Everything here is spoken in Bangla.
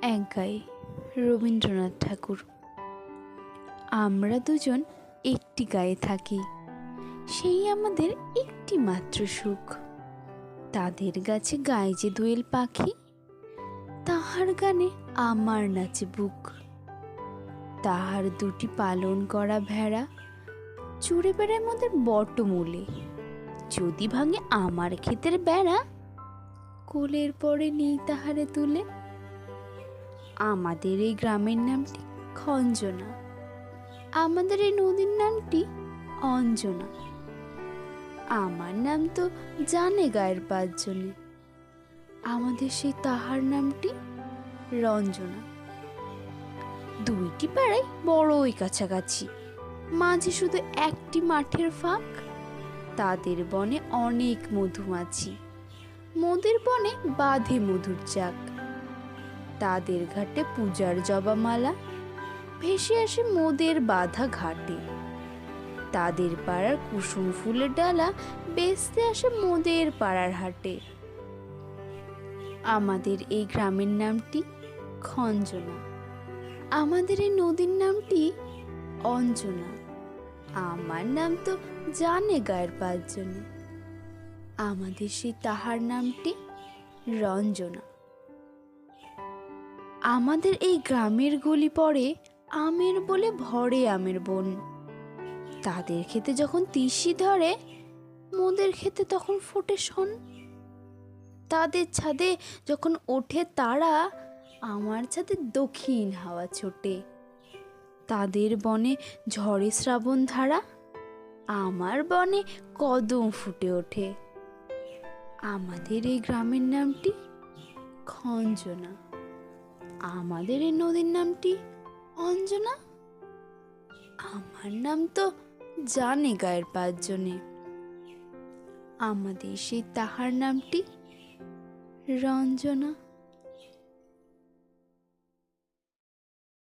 এক গায়ে রবীন্দ্রনাথ ঠাকুর। আমরা দুজন একটি গায়ে থাকি, সেই আমাদের একটি মাত্র সুখ। তাদের গাছে গায়ে যে দোয়েল পাখি, তাহার গানে আমার নাচে বুক। তাহার দুটি পালন করা ভেড়া চড়ে বেড়ায় মোদের বটমূলে। যদি ভাঙে আমার ক্ষেতের বেড়া, কোলের পরে নেই তাহারে তুলে। আমাদের এই গ্রামের নামটি খঞ্জনা, আমাদের এই নদীর নামটি অঞ্জনা। আমার নাম তো জানে গায়ের 5 জনে, আমাদের সেই তাহার নামটি রঞ্জনা। দুইটি পাড়াই বড়ই কাছাকাছি, মাঝে শুধু একটি মাঠের ফাঁক। তাদের বনে অনেক মধুমাছি, মোদের বনে বাঁধে মধুর চাক। তাদের ঘাটে পূজার জবামালা ভেসে আসে মোদের বাঁধা ঘাটে। তাদের পাড়ার কুসুম ফুলের ডালা বেচতে আসে মোদের পাড়ার হাটে। আমাদের এই গ্রামের নামটি খঞ্জনা, আমাদের এই নদীর নামটি অঞ্জনা। আমার নাম তো জানে গায়ের 5 জনে, আমাদের সেই তাহার নামটি রঞ্জনা। আমাদের এই গ্রামের গলি পড়ে আমের বলে ভরে আমের বন। তাদের খেতে যখন তিসি ধরে, মোদের খেতে তখন ফোটে শন। তাদের ছাদে যখন ওঠে তারা, আমার ছাদে দক্ষিণ হাওয়া ছোটে। তাদের বনে ঝড়ে শ্রাবণ ধারা, আমার বনে কদম ফুটে ওঠে। আমাদের এই গ্রামের নামটি খঞ্জনা, আমাদের এই নদীর নামটি অঞ্জনা। আমার নাম তো জানে গায়ের 5 জনে, আমাদের সেই তাহার নামটি রঞ্জনা।